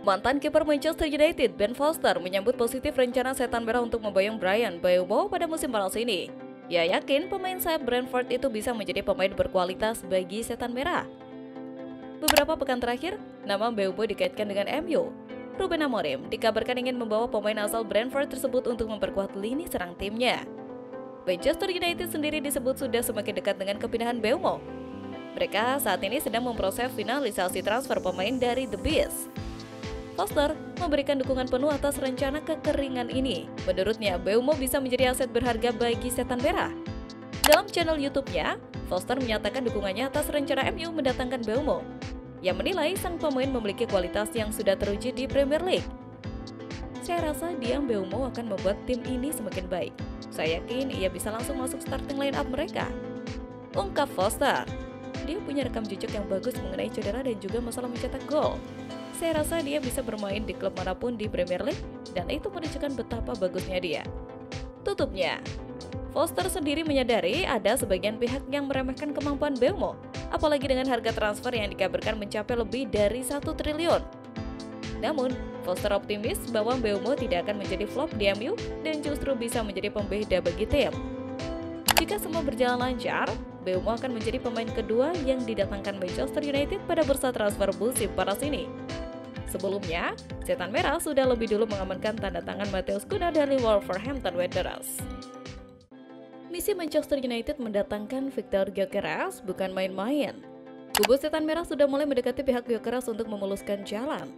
Mantan kiper Manchester United Ben Foster menyambut positif rencana setan merah untuk memboyong Bryan Mbeumo pada musim panas ini. Ia yakin pemain sayap Brentford itu bisa menjadi pemain berkualitas bagi setan merah. Beberapa pekan terakhir, nama Mbeumo dikaitkan dengan MU. Ruben Amorim dikabarkan ingin membawa pemain asal Brentford tersebut untuk memperkuat lini serang timnya. Manchester United sendiri disebut sudah semakin dekat dengan kepindahan Mbeumo. Mereka saat ini sedang memproses finalisasi transfer pemain dari The Beast. Foster memberikan dukungan penuh atas rencana kekeringan ini. Menurutnya, Mbeumo bisa menjadi aset berharga bagi setan merah. Dalam channel YouTube-nya, Foster menyatakan dukungannya atas rencana MU mendatangkan Mbeumo. Ia menilai sang pemain memiliki kualitas yang sudah teruji di Premier League. Saya rasa dia Mbeumo akan membuat tim ini semakin baik. Saya yakin ia bisa langsung masuk starting line up mereka, ungkap Foster. Dia punya rekam jejak yang bagus mengenai cedera dan juga masalah mencetak gol. Saya rasa dia bisa bermain di klub manapun di Premier League dan itu menunjukkan betapa bagusnya dia. Tutupnya, Foster sendiri menyadari ada sebagian pihak yang meremehkan kemampuan Mbeumo, apalagi dengan harga transfer yang dikabarkan mencapai lebih dari 1 triliun. Namun, Foster optimis bahwa Mbeumo tidak akan menjadi flop di MU dan justru bisa menjadi pembeda bagi tim. Jika semua berjalan lancar, Mbeumo akan menjadi pemain kedua yang didatangkan Manchester United pada bursa transfer musim panas ini. Sebelumnya, setan merah sudah lebih dulu mengamankan tanda tangan Matheus Cunha dari Wolverhampton Wanderers. Misi Manchester United mendatangkan Victor Gyökeres bukan main-main. Kubu setan merah sudah mulai mendekati pihak Gyökeres untuk memuluskan jalan.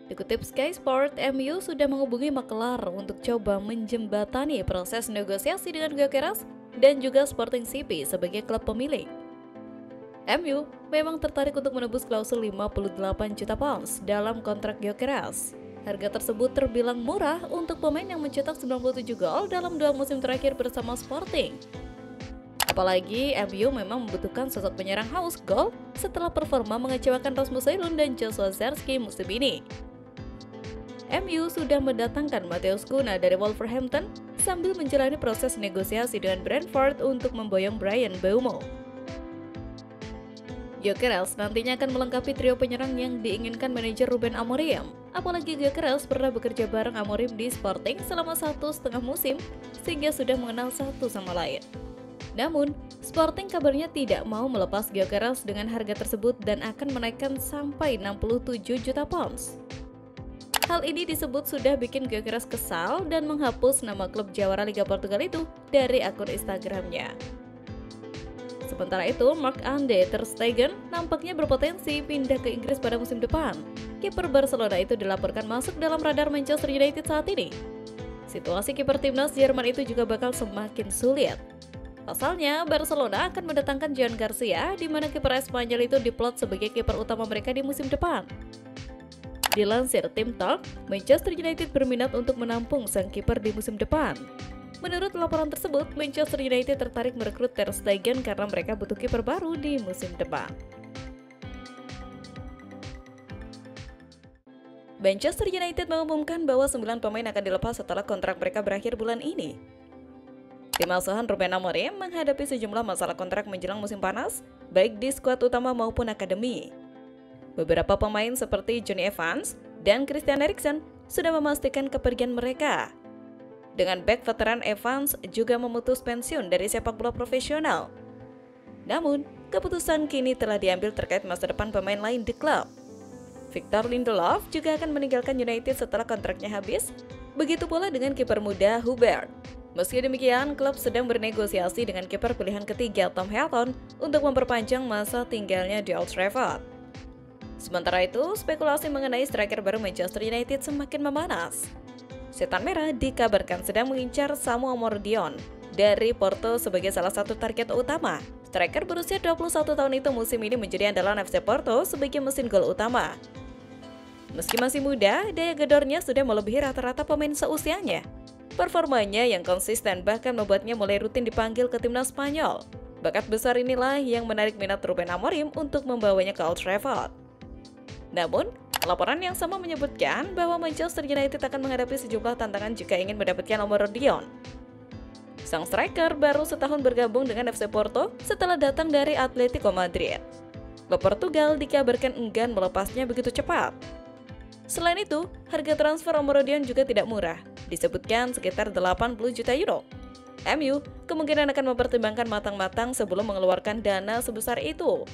Dikutip Sky Sport, MU sudah menghubungi makelar untuk coba menjembatani proses negosiasi dengan Gyökeres dan juga Sporting CP sebagai klub pemilik. MU memang tertarik untuk menebus klausul 58 juta pounds dalam kontrak Gyökeres. Harga tersebut terbilang murah untuk pemain yang mencetak 97 gol dalam 2 musim terakhir bersama Sporting. Apalagi MU memang membutuhkan sosok penyerang haus gol setelah performa mengecewakan Rasmus Højlund dan Joshua Zirkzee musim ini. MU sudah mendatangkan Matheus Cunha dari Wolverhampton sambil menjalani proses negosiasi dengan Brentford untuk memboyong Bryan Mbeumo. Gyökeres nantinya akan melengkapi trio penyerang yang diinginkan manajer Ruben Amorim. Apalagi Gyökeres pernah bekerja bareng Amorim di Sporting selama 1,5 musim, sehingga sudah mengenal satu sama lain. Namun, Sporting kabarnya tidak mau melepas Gyökeres dengan harga tersebut dan akan menaikkan sampai 67 juta pounds. Hal ini disebut sudah bikin Gyökeres kesal dan menghapus nama klub jawara Liga Portugal itu dari akun Instagramnya. Sementara itu, Marc-Andre ter Stegen nampaknya berpotensi pindah ke Inggris pada musim depan. Kiper Barcelona itu dilaporkan masuk dalam radar Manchester United saat ini. Situasi kiper timnas Jerman itu juga bakal semakin sulit. Pasalnya, Barcelona akan mendatangkan Joan Garcia, di mana kiper Espanyol itu diplot sebagai kiper utama mereka di musim depan. Dilansir Tim Talk, Manchester United berminat untuk menampung sang kiper di musim depan. Menurut laporan tersebut, Manchester United tertarik merekrut ter Stegen karena mereka butuh kiper baru di musim depan. Manchester United mengumumkan bahwa 9 pemain akan dilepas setelah kontrak mereka berakhir bulan ini. Tim asuhan Ruben Amorim menghadapi sejumlah masalah kontrak menjelang musim panas, baik di skuad utama maupun akademi. Beberapa pemain seperti Jonny Evans dan Christian Eriksen sudah memastikan kepergian mereka. Dengan bek veteran Evans juga memutus pensiun dari sepak bola profesional. Namun, keputusan kini telah diambil terkait masa depan pemain lain di klub. Victor Lindelof juga akan meninggalkan United setelah kontraknya habis, begitu pula dengan kiper muda Hubert. Meski demikian, klub sedang bernegosiasi dengan kiper pilihan ketiga Tom Helton untuk memperpanjang masa tinggalnya di Old Trafford. Sementara itu, spekulasi mengenai striker baru Manchester United semakin memanas. Setan Merah dikabarkan sedang mengincar Samu Amordion dari Porto sebagai salah satu target utama. Striker berusia 21 tahun itu musim ini menjadi andalan FC Porto sebagai mesin gol utama. Meski masih muda, daya gedornya sudah melebihi rata-rata pemain seusianya. Performanya yang konsisten bahkan membuatnya mulai rutin dipanggil ke timnas Spanyol. Bakat besar inilah yang menarik minat Ruben Amorim untuk membawanya ke Old Trafford. Namun, laporan yang sama menyebutkan bahwa Manchester United akan menghadapi sejumlah tantangan jika ingin mendapatkan Amordion. Sang striker baru setahun bergabung dengan FC Porto setelah datang dari Atletico Madrid. Klub Portugal dikabarkan enggan melepasnya begitu cepat. Selain itu, harga transfer Omorodion juga tidak murah, disebutkan sekitar 80 juta euro. MU kemungkinan akan mempertimbangkan matang-matang sebelum mengeluarkan dana sebesar itu.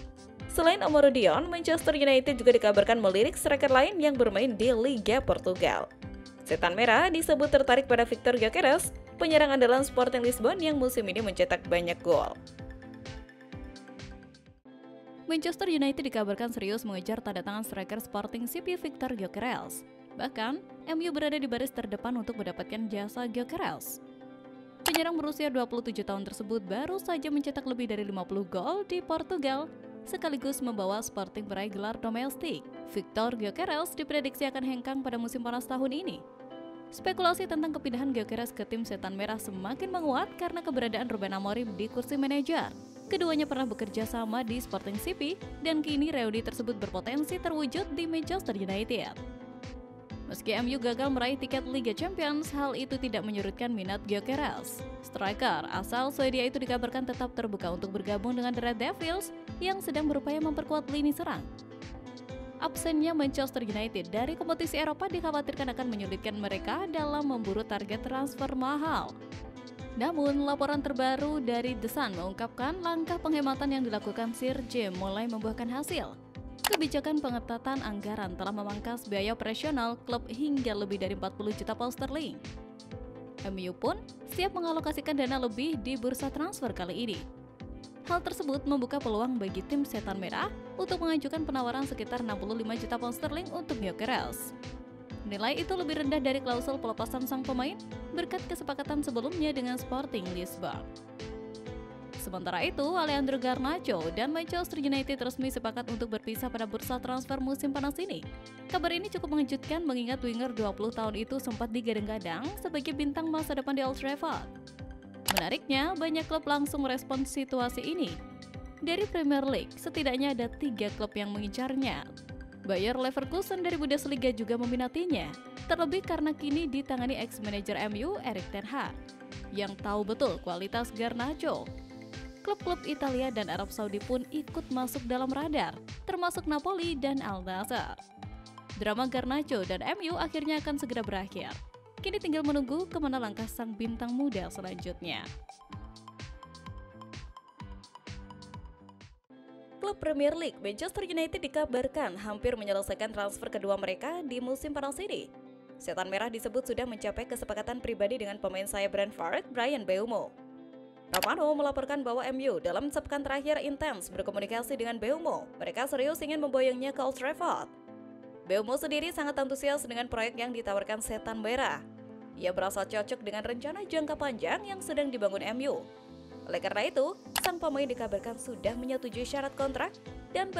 Selain Omorodion, Manchester United juga dikabarkan melirik striker lain yang bermain di Liga Portugal. Setan Merah disebut tertarik pada Victor Gyökeres, penyerang andalan Sporting Lisbon yang musim ini mencetak banyak gol. Manchester United dikabarkan serius mengejar tanda tangan striker Sporting CP Victor Gyökeres. Bahkan, MU berada di baris terdepan untuk mendapatkan jasa Gyökeres. Penyerang berusia 27 tahun tersebut baru saja mencetak lebih dari 50 gol di Portugal, sekaligus membawa Sporting meraih gelar domestik. Victor Gyökeres diprediksi akan hengkang pada musim panas tahun ini. Spekulasi tentang kepindahan Gyökeres ke tim Setan Merah semakin menguat karena keberadaan Ruben Amorim di kursi manajer. Keduanya pernah bekerja sama di Sporting CP dan kini reuni tersebut berpotensi terwujud di Manchester United. Meski MU gagal meraih tiket Liga Champions, hal itu tidak menyurutkan minat Gyökeres. Striker asal Swedia itu dikabarkan tetap terbuka untuk bergabung dengan The Red Devils yang sedang berupaya memperkuat lini serang. Absennya Manchester United dari kompetisi Eropa dikhawatirkan akan menyulitkan mereka dalam memburu target transfer mahal. Namun, laporan terbaru dari The Sun mengungkapkan langkah penghematan yang dilakukan Sir Jim mulai membuahkan hasil. Kebijakan pengetatan anggaran telah memangkas biaya operasional klub hingga lebih dari 40 juta pound sterling. MU pun siap mengalokasikan dana lebih di bursa transfer kali ini. Hal tersebut membuka peluang bagi tim Setan Merah untuk mengajukan penawaran sekitar 65 juta pound sterling untuk Gyökeres. Nilai itu lebih rendah dari klausul pelepasan sang pemain berkat kesepakatan sebelumnya dengan Sporting Lisbon. Sementara itu, Alejandro Garnacho dan Manchester United resmi sepakat untuk berpisah pada bursa transfer musim panas ini. Kabar ini cukup mengejutkan mengingat winger 20 tahun itu sempat digadang-gadang sebagai bintang masa depan di Old Trafford. Menariknya, banyak klub langsung merespons situasi ini. Dari Premier League, setidaknya ada 3 klub yang mengincarnya. Bayer Leverkusen dari Bundesliga juga meminatinya, terlebih karena kini ditangani ex-manajer MU Erik ten Hag, yang tahu betul kualitas Garnacho. Klub-klub Italia dan Arab Saudi pun ikut masuk dalam radar, termasuk Napoli dan Al Nassr. Drama Garnacho dan MU akhirnya akan segera berakhir. Kini tinggal menunggu kemana langkah sang bintang muda selanjutnya. Klub Premier League Manchester United dikabarkan hampir menyelesaikan transfer kedua mereka di musim panas ini. Setan Merah disebut sudah mencapai kesepakatan pribadi dengan pemain sayap Brentford, Bryan Mbeumo. Romano melaporkan bahwa MU dalam sepekan terakhir intens berkomunikasi dengan Mbeumo. Mereka serius ingin memboyongnya ke Old Trafford. Mbeumo sendiri sangat antusias dengan proyek yang ditawarkan Setan Merah. Ia merasa cocok dengan rencana jangka panjang yang sedang dibangun MU. Oleh karena itu, sang pemain dikabarkan sudah menyetujui syarat kontrak dan